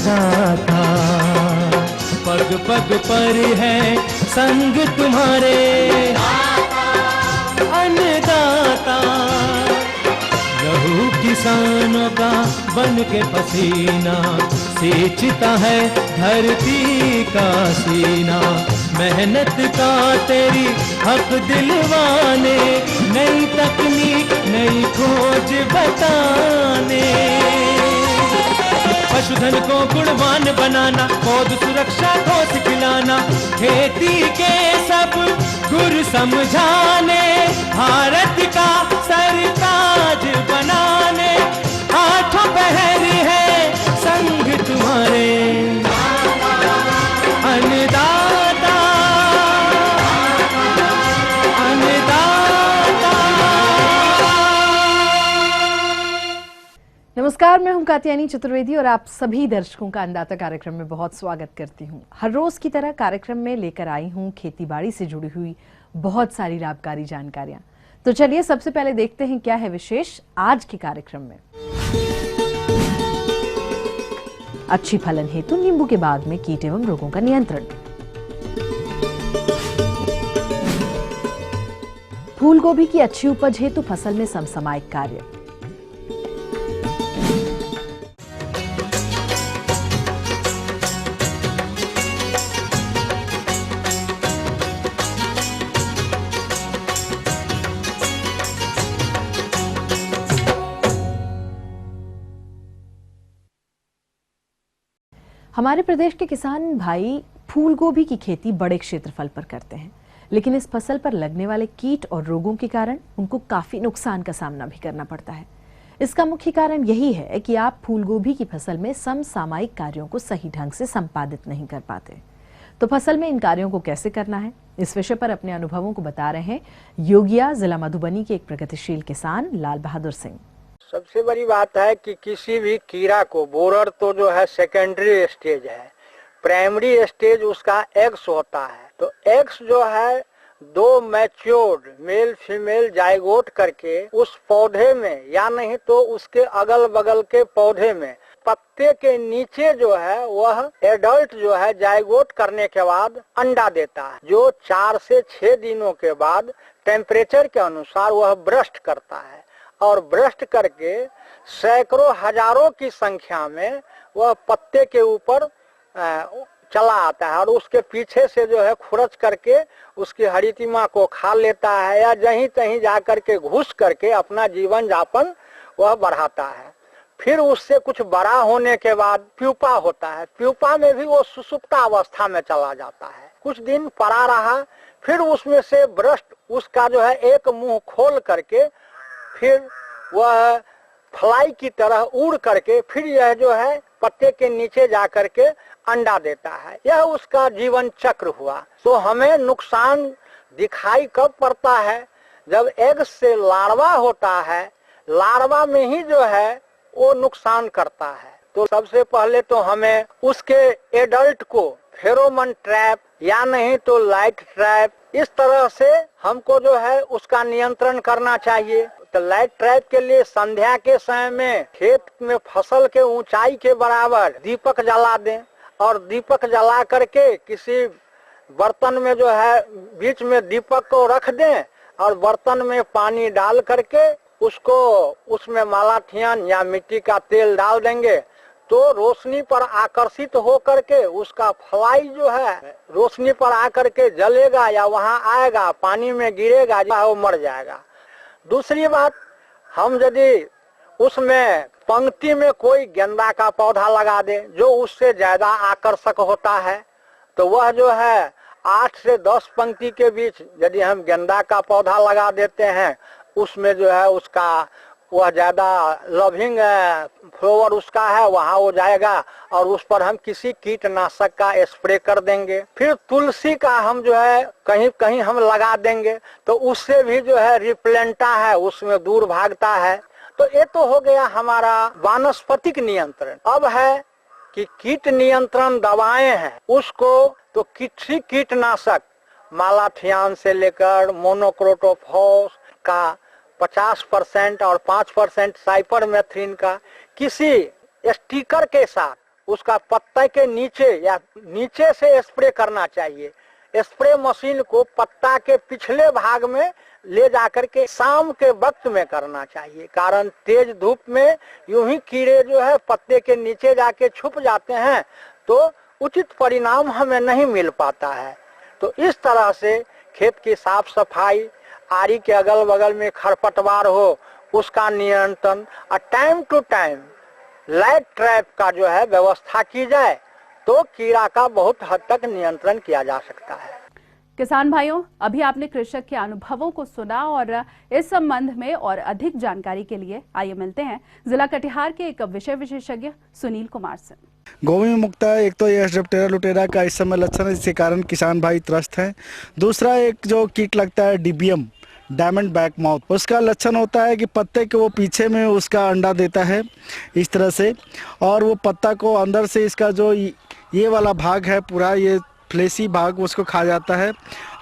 अन्नदाता, पग पग पर है संग तुम्हारे अन्नदाता। लहू किसानों का बन के पसीना सींचता है धरती का सीना। मेहनत का तेरी हक दिलवाने, नई तकनीक नई खोज बताने। पशुधन को गुणवान बनाना, पौध सुरक्षा को सिखलाना, खेती के सब गुर समझाने, भारत का सरताज बनाने। आठों पहर है संग तुम्हारे अन्नदाता, अन्नदाता। नमस्कार, मैं हूं कात्यायनी चतुर्वेदी और आप सभी दर्शकों का अन्नदाता कार्यक्रम में बहुत स्वागत करती हूं। हर रोज की तरह कार्यक्रम में लेकर आई हूं खेतीबाड़ी से जुड़ी हुई बहुत सारी लाभकारी जानकारियां। तो चलिए सबसे पहले देखते हैं क्या है विशेष आज के कार्यक्रम में। अच्छी फलन हेतु नींबू के बाग में कीट एवं रोगों का नियंत्रण। फूल गोभी की अच्छी उपज हेतु फसल में समसामयिक कार्य। हमारे प्रदेश के किसान भाई फूल गोभी की खेती बड़े क्षेत्रफल पर करते हैं, लेकिन इस फसल पर लगने वाले कीट और रोगों के कारण उनको काफी नुकसान का सामना भी करना पड़ता है। इसका मुख्य कारण यही है कि आप फूल गोभी की फसल में समसामयिक कार्यों को सही ढंग से संपादित नहीं कर पाते। तो फसल में इन कार्यों को कैसे करना है, इस विषय पर अपने अनुभवों को बता रहे हैं योगिया जिला मधुबनी के एक प्रगतिशील किसान लाल बहादुर सिंह। सबसे बड़ी बात है कि किसी भी कीड़ा को, बोरर तो जो है सेकेंडरी स्टेज है, प्राइमरी स्टेज उसका एग्स होता है। तो एग्स जो है दो मैच्योर्ड मेल फीमेल जाइगोट करके उस पौधे में या नहीं तो उसके अगल बगल के पौधे में पत्ते के नीचे जो है वह एडल्ट जो है जाइगोट करने के बाद अंडा देता है, जो 4 से 6 दिनों के बाद टेम्परेचर के अनुसार वह ब्रस्ट करता है और ब्रस्ट करके सैकड़ों हजारों की संख्या में वह पत्ते के ऊपर चला आता है और उसके पीछे से जो है खुरच करके उसकी हरितिमा को खा लेता है या जहीं तहीं जा करके घुस करके अपना जीवन यापन वह बढ़ाता है। फिर उससे कुछ बड़ा होने के बाद प्यूपा होता है, प्यूपा में भी वो सुसुप्ता अवस्था में चला जाता है। कुछ दिन पड़ा रहा, फिर उसमें से ब्रस्ट उसका जो है एक मुंह खोल करके फिर वह फ्लाई की तरह उड़ करके फिर यह जो है पत्ते के नीचे जा करके अंडा देता है। यह उसका जीवन चक्र हुआ। तो हमें नुकसान दिखाई कब पड़ता है, जब एग से लार्वा होता है, लार्वा में ही जो है वो नुकसान करता है। तो सबसे पहले तो हमें उसके एडल्ट को फेरोमोन ट्रैप या नहीं तो लाइट ट्रैप, इस तरह से हमको जो है उसका नियंत्रण करना चाहिए। तो लाइट ट्रैप के लिए संध्या के समय में खेत में फसल के ऊंचाई के बराबर दीपक जला दें और दीपक जला करके किसी बर्तन में जो है बीच में दीपक को रख दें और बर्तन में पानी डाल करके उसको उसमें मालाथियन या मिट्टी का तेल डाल देंगे तो रोशनी पर आकर्षित हो करके उसका फ्लाई जो है रोशनी पर आकर के जलेगा या वहां आएगा, पानी में गिरेगा, वो मर जाएगा। दूसरी बात, हम यदि उसमें पंक्ति में कोई गेंदा का पौधा लगा दे जो उससे ज्यादा आकर्षक होता है, तो वह जो है 8 से 10 पंक्ति के बीच यदि हम गेंदा का पौधा लगा देते हैं, उसमें जो है उसका वह ज्यादा लविंग फ्लावर उसका है, वहां वो जाएगा और उस पर हम किसी कीटनाशक का स्प्रे कर देंगे। फिर तुलसी का हम जो है कहीं कहीं हम लगा देंगे तो उससे भी जो है रिप्लेंटा है उसमें दूर भागता है। तो ये तो हो गया हमारा वानस्पतिक नियंत्रण। अब है कि कीट नियंत्रण दवाएं हैं, उसको तो किसी कीटनाशक मालाथियन से लेकर मोनोक्रोटोफॉस का 50% और 5% साइपरमेथ्रिन का किसी स्टिकर के साथ उसका पत्ते के नीचे या नीचे से स्प्रे करना चाहिए। स्प्रे मशीन को पत्ता के पिछले भाग में ले जाकर के शाम के वक्त में करना चाहिए, कारण तेज धूप में यूं ही कीड़े जो है पत्ते के नीचे जाके छुप जाते हैं तो उचित परिणाम हमें नहीं मिल पाता है। तो इस तरह से खेत की साफ सफाई, आरी के अगल बगल में खरपतवार हो उसका नियंत्रण और time to time light trap का जो है व्यवस्था की जाए तो कीड़ा का बहुत हद तक नियंत्रण किया जा सकता है। किसान भाइयों, अभी आपने कृषक के अनुभवों को सुना और इस संबंध में और अधिक जानकारी के लिए आइए मिलते हैं जिला कटिहार के एक विषय विशेषज्ञ सुनील कुमार से। गोभी में मुख्यतः एक तो ये डिप्टेरा लुटेरा का इस समय लक्षण है जिसके कारण किसान भाई त्रस्त हैं। दूसरा एक जो कीट लगता है डीबीएम, डायमंड बैक माउथ, उसका लक्षण होता है कि पत्ते के वो पीछे में उसका अंडा देता है इस तरह से, और वो पत्ता को अंदर से इसका जो ये वाला भाग है पूरा ये फ्लेसी भाग उसको खा जाता है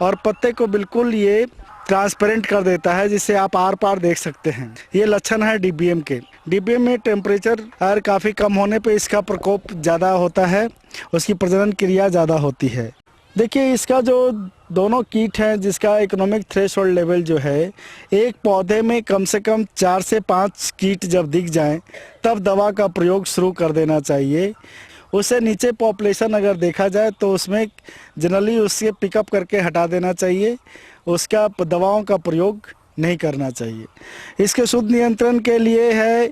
और पत्ते को बिल्कुल ये ट्रांसपेरेंट कर देता है जिससे आप आर पार देख सकते हैं। ये लक्षण है डीबीएम के। डीबीएम में टेम्परेचर काफ़ी कम होने पे इसका प्रकोप ज़्यादा होता है, उसकी प्रजनन क्रिया ज़्यादा होती है। देखिए इसका जो दोनों कीट हैं जिसका इकोनॉमिक थ्रेशोल्ड लेवल जो है, एक पौधे में कम से कम 4 से 5 कीट जब दिख जाएं तब दवा का प्रयोग शुरू कर देना चाहिए। उससे नीचे पॉपुलेशन अगर देखा जाए तो उसमें जनरली उससे पिकअप करके हटा देना चाहिए, उसका दवाओं का प्रयोग नहीं करना चाहिए। इसके शुद्ध नियंत्रण के लिए है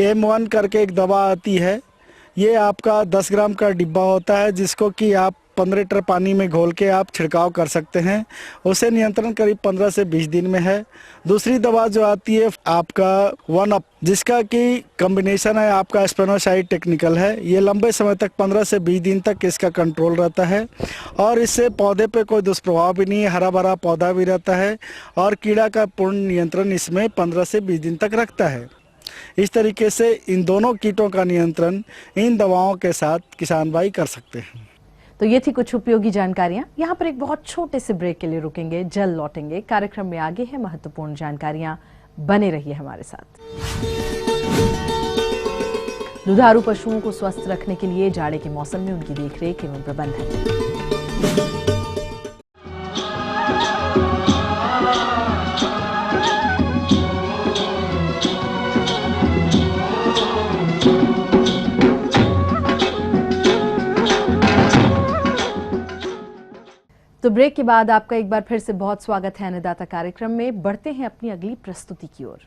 M1 करके एक दवा आती है, ये आपका 10 ग्राम का डिब्बा होता है जिसको कि आप 15 लीटर पानी में घोल के आप छिड़काव कर सकते हैं। उसे नियंत्रण करीब 15 से 20 दिन में है। दूसरी दवा जो आती है आपका 1UP, जिसका कि कॉम्बिनेशन है आपका स्पेनोसाइड टेक्निकल है, ये लंबे समय तक 15 से 20 दिन तक इसका कंट्रोल रहता है और इससे पौधे पे कोई दुष्प्रभाव भी नहीं है, हरा भरा पौधा भी रहता है और कीड़ा का पूर्ण नियंत्रण इसमें 15 से 20 दिन तक रखता है। इस तरीके से इन दोनों कीटों का नियंत्रण इन दवाओं के साथ किसान भाई कर सकते हैं। तो ये थी कुछ उपयोगी जानकारियां। यहाँ पर एक बहुत छोटे से ब्रेक के लिए रुकेंगे, जल्द लौटेंगे। कार्यक्रम में आगे है महत्वपूर्ण जानकारियां, बने रहिए हमारे साथ। दुधारू पशुओं को स्वस्थ रखने के लिए जाड़े के मौसम में उनकी देखरेख एवं प्रबंधन। तो ब्रेक के बाद आपका एक बार फिर से बहुत स्वागत है अन्नदाता कार्यक्रम में। बढ़ते हैं अपनी अगली प्रस्तुति की ओर।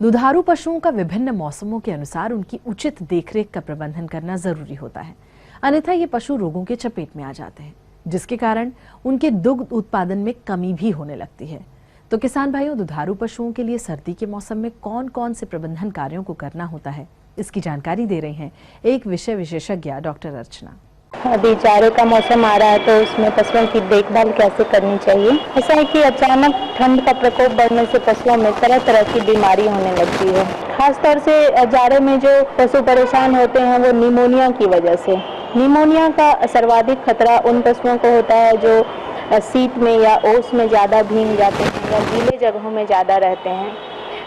दुधारू पशुओं का विभिन्न मौसमों के अनुसार उनकी उचित देखरेख का प्रबंधन करना जरूरी होता है, अन्यथा ये पशु रोगों के चपेट में आ जाते हैं, जिसके कारण उनके दुग्ध उत्पादन में कमी भी होने लगती है। तो किसान भाइयों, दुधारू पशुओं के लिए सर्दी के मौसम में कौन कौन से प्रबंधन कार्यों को करना होता है, इसकी जानकारी दे रहे हैं एक विषय विशेषज्ञ डॉक्टर अर्चना। अभी जाड़े का मौसम आ रहा है तो उसमें पशुओं की देखभाल कैसे करनी चाहिए। ऐसा है कि अचानक ठंड का प्रकोप बढ़ने से पशुओं में तरह तरह की बीमारी होने लगती है। खासतौर से जाड़े में जो पशु परेशान होते हैं वो निमोनिया की वजह से। निमोनिया का सर्वाधिक खतरा उन पशुओं को होता है जो शीत में या ओस में ज़्यादा भीग जाते हैं या गीले जगहों में ज़्यादा रहते हैं।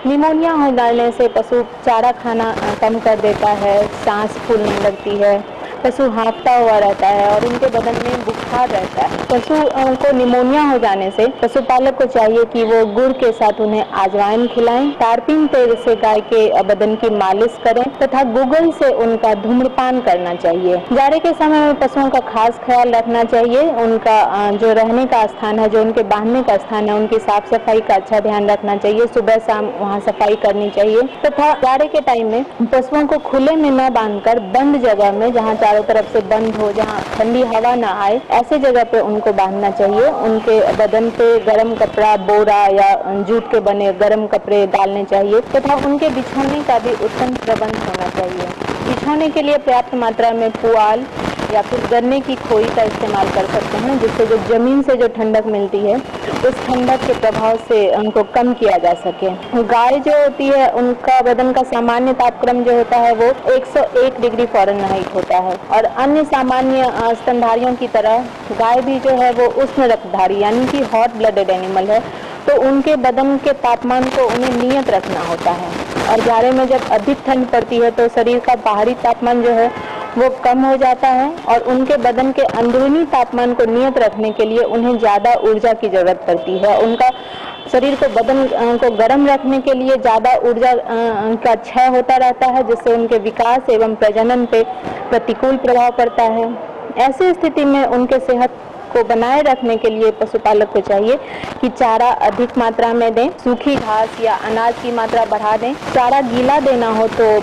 निमोनिया हो जाने से पशु चारा खाना कम कर देता है, सांस फूलने लगती है, पशु हाँफता हुआ रहता है और उनके बदन में बुखार रहता है। पशु को निमोनिया हो जाने से पशुपालक को चाहिए कि वो गुड़ के साथ उन्हें अजवाइन खिलाएं, टारपीन तेल से गाय के बदन की मालिश करें तथा गूगल से उनका धूम्रपान करना चाहिए। जाड़े के समय में पशुओं का खास ख्याल रखना चाहिए। उनका जो रहने का स्थान है, जो उनके बांधने का स्थान है, उनकी साफ सफाई का अच्छा ध्यान रखना चाहिए। सुबह शाम वहाँ सफाई करनी चाहिए तथा जाड़े के टाइम में पशुओं को खुले में न बांधकर बंद जगह में, जहाँ चारों तरफ से बंद हो, जहाँ ठंडी हवा न आए, ऐसे जगह पे उनको बांधना चाहिए। उनके बदन पे गर्म कपड़ा, बोरा या जूट के बने गर्म कपड़े डालने चाहिए तथा उनके बिछौने का भी उत्तम प्रबंध होना चाहिए। बिछौने के लिए पर्याप्त मात्रा में पुआल, या फिर गन्ने की खोई का इस्तेमाल कर सकते हैं, जिससे जो जमीन से जो ठंडक मिलती है उस ठंडक के प्रभाव से उनको कम किया जा सके। गाय जो होती है उनका बदन का सामान्य तापक्रम जो होता है वो 101 डिग्री फ़ारेनहाइट होता है और अन्य सामान्य स्तनधारियों की तरह गाय भी जो है वो उष्ण रक्तधारी यानी कि हॉट ब्लडेड एनिमल है, तो उनके बदन के तापमान को उन्हें नियत रखना होता है। और जाड़े में जब अधिक ठंड पड़ती है तो शरीर का बाहरी तापमान जो है वो कम हो जाता है और उनके बदन के अंदरूनी तापमान को नियत रखने के लिए उन्हें ज़्यादा ऊर्जा की जरूरत पड़ती है। उनका शरीर को बदन को गर्म रखने के लिए ज़्यादा ऊर्जा का क्षय होता रहता है, जिससे उनके विकास एवं प्रजनन पे प्रतिकूल प्रभाव पड़ता है। ऐसी स्थिति में उनके सेहत को बनाए रखने के लिए पशुपालक को चाहिए कि चारा अधिक मात्रा में दें, सूखी घास या अनाज की मात्रा बढ़ा दें। चारा गीला देना हो तो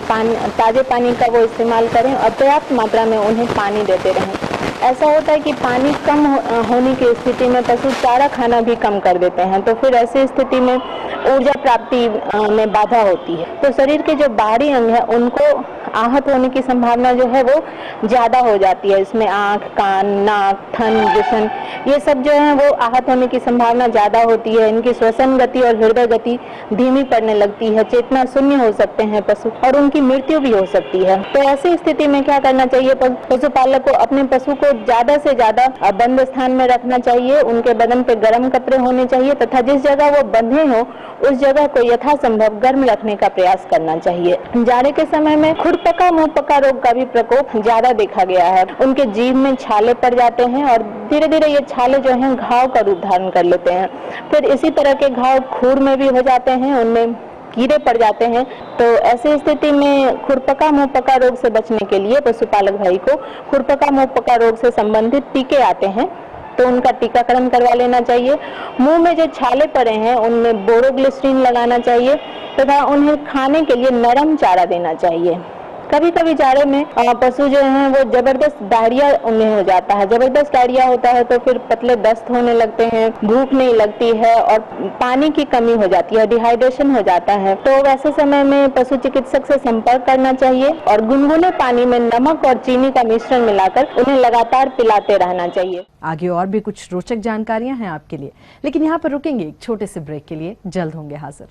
ताजे पानी का वो इस्तेमाल करें और पर्याप्त मात्रा में उन्हें पानी देते रहें। ऐसा होता है कि पानी कम होने की स्थिति में पशु चारा खाना भी कम कर देते हैं, तो फिर ऐसी स्थिति में ऊर्जा प्राप्ति में बाधा होती है, तो शरीर के जो बाहरी अंग है उनको आहत होने की संभावना जो है वो ज़्यादा हो जाती है। इसमें आँख, कान, नाक, थन, वृषण ये सब जो है वो आहत होने की संभावना ज़्यादा होती है। इनकी श्वसन गति और हृदय गति धीमी पड़ने लगती है, चेतना शून्य हो सकते हैं पशु और उनकी मृत्यु भी हो सकती है। तो ऐसी स्थिति में क्या करना चाहिए, पशुपालक को अपने पशु को ज़्यादा से ज़्यादा बंद स्थान में रखना चाहिए। उनके बदन पे गर्म कपड़े होने चाहिए तथा जिस जगह वो बंधे हो उस जगह को यथासंभव गर्म रखने का प्रयास करना चाहिए। जाड़े के समय में खुरपका मुंहपका रोग का भी प्रकोप ज्यादा देखा गया है। उनके जीभ में छाले पड़ जाते हैं और धीरे धीरे ये छाले जो हैं घाव का रूप धारण कर लेते हैं। फिर इसी तरह के घाव खूर में भी हो जाते हैं, उनमें कीड़े पड़ जाते हैं। तो ऐसी स्थिति में खुरपका मुंहपका रोग से बचने के लिए पशुपालक भाई को खुरपका मुंहपका रोग से संबंधित टीके आते हैं, तो उनका टीकाकरण करवा लेना चाहिए। मुंह में जो छाले पड़े हैं उनमें बोरोग्लिसरीन लगाना चाहिए तथा उन्हें खाने के लिए नरम चारा देना चाहिए। कभी कभी जाड़े में पशु जो हैं वो जबरदस्त डायरिया उन्हें हो जाता है। जबरदस्त डायरिया होता है तो फिर पतले दस्त होने लगते हैं, भूख नहीं लगती है और पानी की कमी हो जाती है, डिहाइड्रेशन हो जाता है। तो वैसे समय में पशु चिकित्सक से संपर्क करना चाहिए और गुनगुने पानी में नमक और चीनी का मिश्रण मिलाकर उन्हें लगातार पिलाते रहना चाहिए। आगे और भी कुछ रोचक जानकारियां हैं आपके लिए, लेकिन यहाँ पर रुकेंगे एक छोटे से ब्रेक के लिए। जल्द होंगे हाजिर।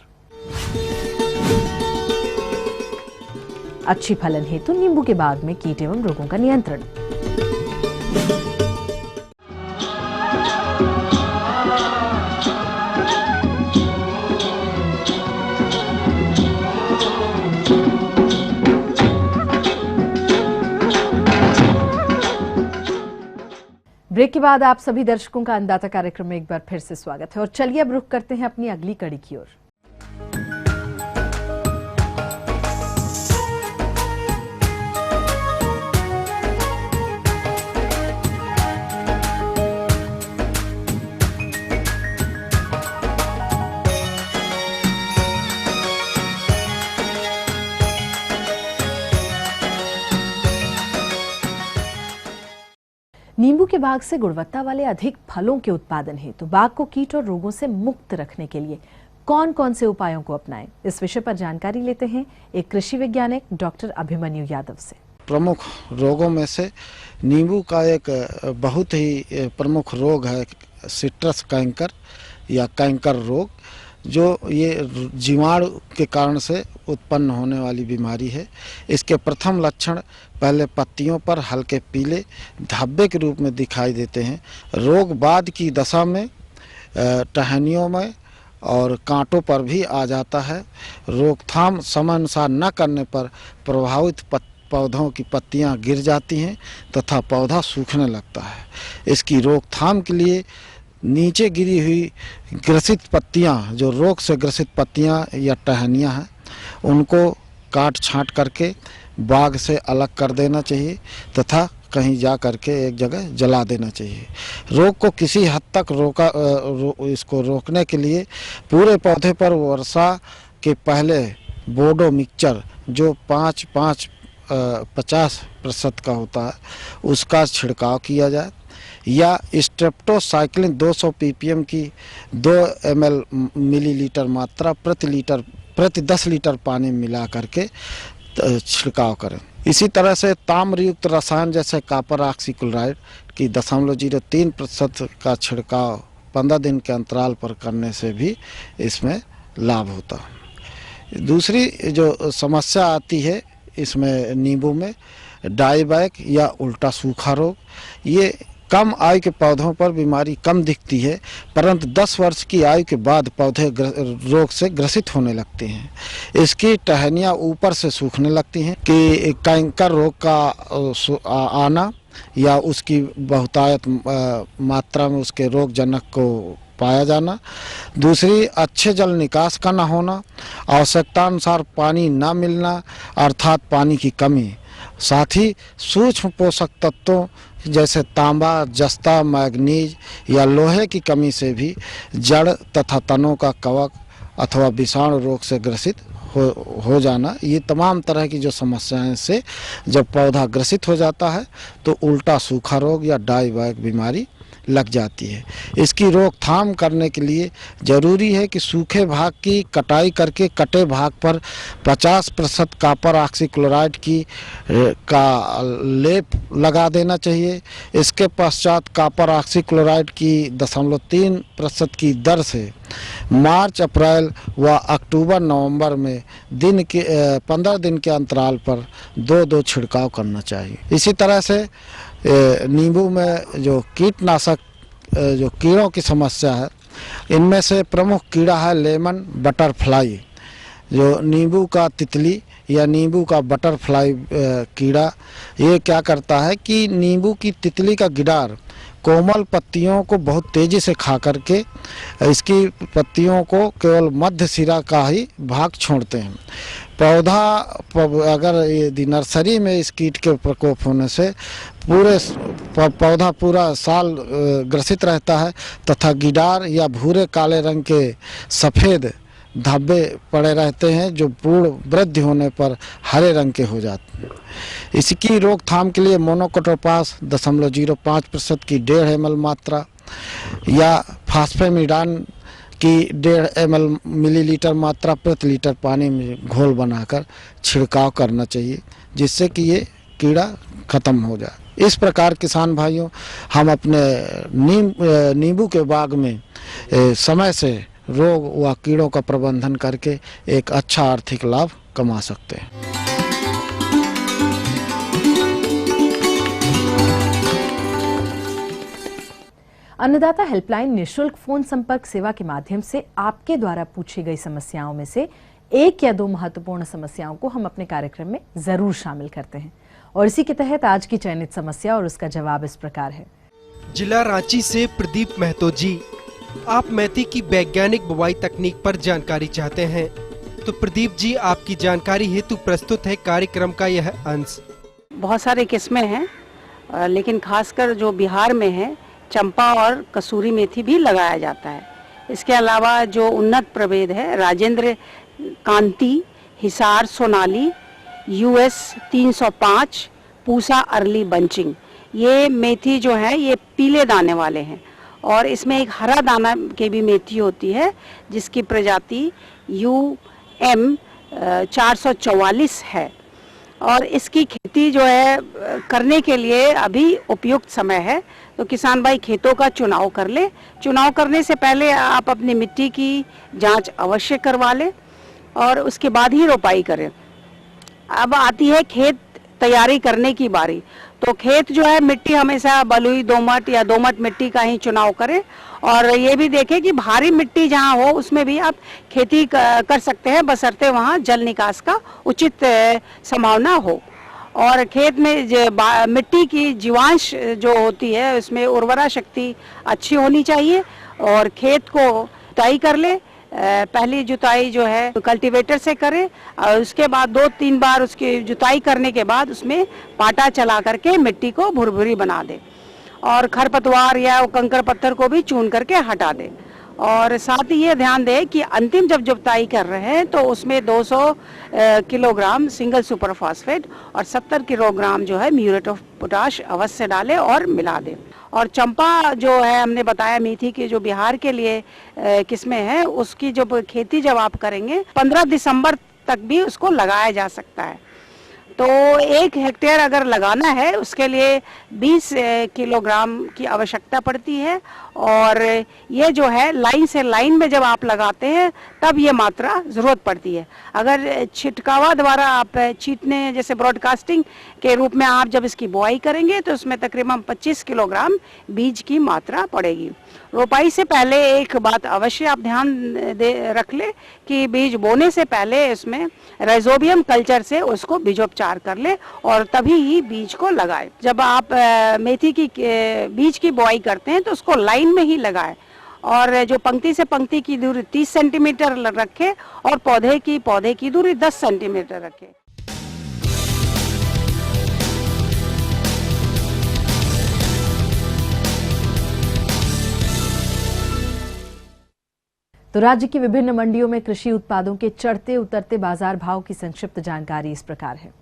अच्छी फलन हेतु नींबू के बाग में कीट एवं रोगों का नियंत्रण। ब्रेक के बाद आप सभी दर्शकों का अन्नदाता कार्यक्रम में एक बार फिर से स्वागत है और चलिए अब रुख करते हैं अपनी अगली कड़ी की ओर। नींबू के बाग से गुणवत्ता वाले अधिक फलों के उत्पादन हेतु बाग को कीट और रोगों से मुक्त रखने के लिए कौन कौन से उपायों को अपनाएं, इस विषय पर जानकारी लेते हैं एक कृषि वैज्ञानिक डॉक्टर अभिमन्यु यादव से। प्रमुख रोगों में से नींबू का एक बहुत ही प्रमुख रोग है सिट्रस कैंकर या कैंकर रोग, जो ये जीवाणु के कारण से उत्पन्न होने वाली बीमारी है। इसके प्रथम लक्षण पहले पत्तियों पर हल्के पीले धब्बे के रूप में दिखाई देते हैं। रोग बाद की दशा में टहनियों में और कांटों पर भी आ जाता है। रोकथाम समयानुसार न करने पर प्रभावित पौधों की पत्तियां गिर जाती हैं तथा पौधा सूखने लगता है। इसकी रोकथाम के लिए नीचे गिरी हुई ग्रसित पत्तियां, जो रोग से ग्रसित पत्तियां या टहनियां हैं, उनको काट छांट करके बाग से अलग कर देना चाहिए तथा कहीं जा करके एक जगह जला देना चाहिए। रोग को किसी हद तक इसको रोकने के लिए पूरे पौधे पर वर्षा के पहले बोडो मिक्सचर जो 50% का होता है उसका छिड़काव किया जाए, या स्ट्रेप्टोसाइक्लिन 200 ppm की 2 मिलीलीटर मात्रा प्रति 10 लीटर पानी में मिला करके छिड़काव करें। इसी तरह से ताम्रयुक्त रसायन जैसे कॉपर ऑक्सीक्लोराइड की 0.03% का छिड़काव 15 दिन के अंतराल पर करने से भी इसमें लाभ होता है। दूसरी जो समस्या आती है इसमें नींबू में डाईबैक या उल्टा सूखा रोग, ये कम आयु के पौधों पर बीमारी कम दिखती है, परंतु 10 वर्ष की आयु के बाद पौधे रोग से ग्रसित होने लगते हैं। इसकी टहनियाँ ऊपर से सूखने लगती हैं कि कैंकर रोग का आना या उसकी बहुतायत मात्रा में उसके रोग जनक को पाया जाना। दूसरी, अच्छे जल निकास का न होना, आवश्यकता अनुसार पानी न मिलना अर्थात पानी की कमी, साथ ही सूक्ष्म पोषक तत्वों जैसे तांबा, जस्ता, मैग्नीज या लोहे की कमी से भी जड़ तथा तनों का कवक अथवा विषाणु रोग से ग्रसित हो जाना। ये तमाम तरह की जो समस्याएं से जब पौधा ग्रसित हो जाता है तो उल्टा सूखा रोग या डाईबैक बीमारी लग जाती है। इसकी रोकथाम करने के लिए जरूरी है कि सूखे भाग की कटाई करके कटे भाग पर 50% कॉपर ऑक्सीक्लोराइड का लेप लगा देना चाहिए। इसके पश्चात कॉपर ऑक्सीक्लोराइड की 0.3% की दर से मार्च, अप्रैल व अक्टूबर, नवंबर में 15 दिन के अंतराल पर 2-2 छिड़काव करना चाहिए। इसी तरह से नींबू में जो कीटनाशक जो कीड़ों की समस्या है, इनमें से प्रमुख कीड़ा है लेमन बटरफ्लाई। जो नींबू का तितली या नींबू का बटरफ्लाई कीड़ा, ये क्या करता है कि नींबू की तितली का गिडार कोमल पत्तियों को बहुत तेजी से खा करके इसकी पत्तियों को केवल मध्य सिरा का ही भाग छोड़ते हैं। पौधा अगर यदि नर्सरी में इस कीट के प्रकोप होने से पौधा पूरा साल ग्रसित रहता है तथा गिडार या भूरे काले रंग के सफ़ेद धब्बे पड़े रहते हैं जो पूर्ण वृद्धि होने पर हरे रंग के हो जाते हैं। इसकी रोकथाम के लिए मोनोक्रोटोपास 0.05% की 1.5 ml मात्रा या फास्फेमिडान की 1.5 ml मिलीलीटर मात्रा प्रति लीटर पानी में घोल बनाकर छिड़काव करना चाहिए, जिससे कि ये कीड़ा खत्म हो जाए। इस प्रकार किसान भाइयों, हम अपने नींबू के बाग में समय से रोग व कीड़ों का प्रबंधन करके एक अच्छा आर्थिक लाभ कमा सकते हैं। अन्नदाता हेल्पलाइन निःशुल्क फोन संपर्क सेवा के माध्यम से आपके द्वारा पूछी गई समस्याओं में से 1 या 2 महत्वपूर्ण समस्याओं को हम अपने कार्यक्रम में जरूर शामिल करते हैं, और इसी के तहत आज की चयनित समस्या और उसका जवाब इस प्रकार है। जिला रांची से प्रदीप महतो जी, आप मेथी की वैज्ञानिक बुवाई तकनीक पर जानकारी चाहते हैं, तो प्रदीप जी आपकी जानकारी हेतु प्रस्तुत है कार्यक्रम का यह अंश। बहुत सारे किस्में हैं, लेकिन खासकर जो बिहार में है चंपा और कसूरी मेथी भी लगाया जाता है। इसके अलावा जो उन्नत प्रभेद है Rajendra Kanti, Hisar Sonali, US 305, Pusa early bunching, ये मेथी जो है ये पीले दाने वाले हैं, और इसमें एक हरा दाना की भी मेथी होती है जिसकी प्रजाति UM 444 है, और इसकी खेती जो है करने के लिए अभी उपयुक्त समय है। तो किसान भाई खेतों का चुनाव कर ले। चुनाव करने से पहले आप अपनी मिट्टी की जांच अवश्य करवा लें और उसके बाद ही रोपाई करें। अब आती है खेत तैयारी करने की बारी। तो खेत जो है मिट्टी हमेशा बलुई दोमट या दोमट मिट्टी का ही चुनाव करें, और ये भी देखें कि भारी मिट्टी जहाँ हो उसमें भी आप खेती कर सकते हैं, बशर्ते वहाँ जल निकास का उचित संभावना हो। और खेत में मिट्टी की जीवांश जो होती है उसमें उर्वरा शक्ति अच्छी होनी चाहिए, और खेत को जुताई कर ले। पहली जुताई जो है कल्टीवेटर से करें, और उसके बाद 2-3 बार उसकी जुताई करने के बाद उसमें पाटा चला करके मिट्टी को भुरभुरी बना दे, और खरपतवार या कंकड़ पत्थर को भी चून करके हटा दे। और साथ ही ये ध्यान दें कि अंतिम जब जुताई कर रहे हैं तो उसमें 200 किलोग्राम सिंगल सुपर फास्फेट और 70 किलोग्राम जो है म्यूरेट ऑफ पोटाश अवश्य डालें और मिला दें। और चंपा जो है हमने बताया मेथी की जो बिहार के लिए किस्में हैं, उसकी जब खेती जब आप करेंगे 15 दिसंबर तक भी उसको लगाया जा सकता है। तो 1 हेक्टेयर अगर लगाना है उसके लिए 20 किलोग्राम की आवश्यकता पड़ती है। और ये जो है लाइन से लाइन में जब आप लगाते हैं तब ये मात्रा ज़रूरत पड़ती है। अगर छिटकावा द्वारा आप छींटने जैसे ब्रॉडकास्टिंग के रूप में आप जब इसकी बुआई करेंगे तो उसमें तकरीबन 25 किलोग्राम बीज की मात्रा पड़ेगी। रोपाई से पहले एक बात अवश्य आप ध्यान रख ले कि बीज बोने से पहले इसमें राइजोबियम कल्चर से उसको बीजोपचार कर ले और तभी ही बीज को लगाए। जब आप मेथी की बीज की बुआई करते हैं तो उसको लाइन में ही लगाए और जो पंक्ति से पंक्ति की दूरी 30 सेंटीमीटर रखे और पौधे की दूरी 10 सेंटीमीटर रखे। तो राज्य की विभिन्न मंडियों में कृषि उत्पादों के चढ़ते उतरते बाजार भाव की संक्षिप्त जानकारी इस प्रकार है।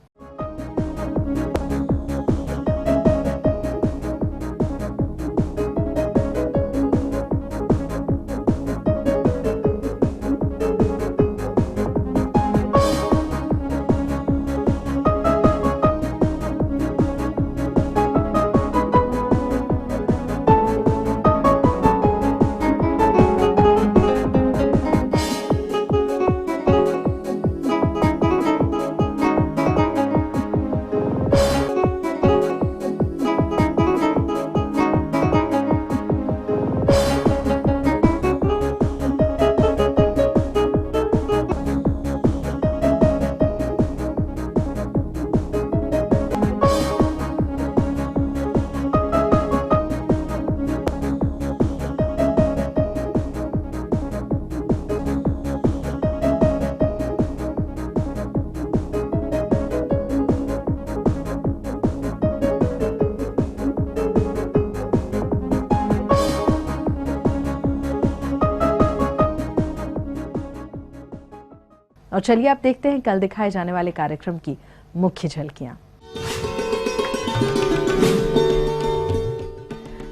और चलिए आप देखते हैं कल दिखाए जाने वाले कार्यक्रम की मुख्य झलकियां।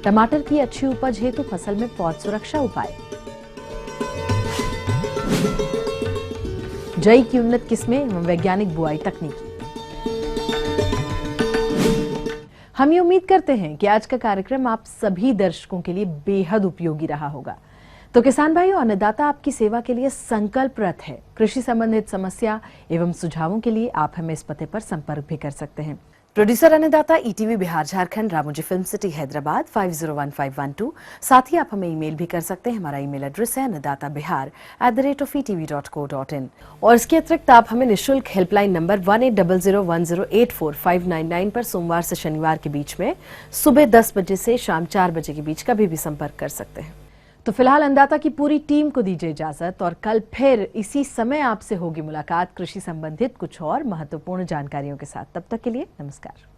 टमाटर की अच्छी उपज हेतु फसल में पौध सुरक्षा उपाय, जई की उन्नत किस्में एवं वैज्ञानिक बुआई तकनीकी। हम ये उम्मीद करते हैं कि आज का कार्यक्रम आप सभी दर्शकों के लिए बेहद उपयोगी रहा होगा। तो किसान भाइयों, अन्नदाता आपकी सेवा के लिए संकल्परत है। कृषि संबंधित समस्या एवं सुझावों के लिए आप हमें इस पते पर संपर्क भी कर सकते हैं। प्रोड्यूसर अन्नदाता, ETV Bihar Jharkhand, Ramoji film city Hyderabad 501512। साथ ही आप हमें ईमेल भी कर सकते हैं। हमारा ईमेल एड्रेस है annadattabihar@etv.co.in। और इसके अतिरिक्त आप हमें निःशुल्क हेल्पलाइन नंबर 180010845999 पर सोमवार से शनिवार के बीच में सुबह 10 बजे से शाम 4 बजे के बीच कभी भी संपर्क कर सकते हैं। तो फिलहाल अन्नदाता की पूरी टीम को दीजिए इजाजत और कल फिर इसी समय आपसे होगी मुलाकात कृषि संबंधित कुछ और महत्वपूर्ण जानकारियों के साथ। तब तक के लिए नमस्कार।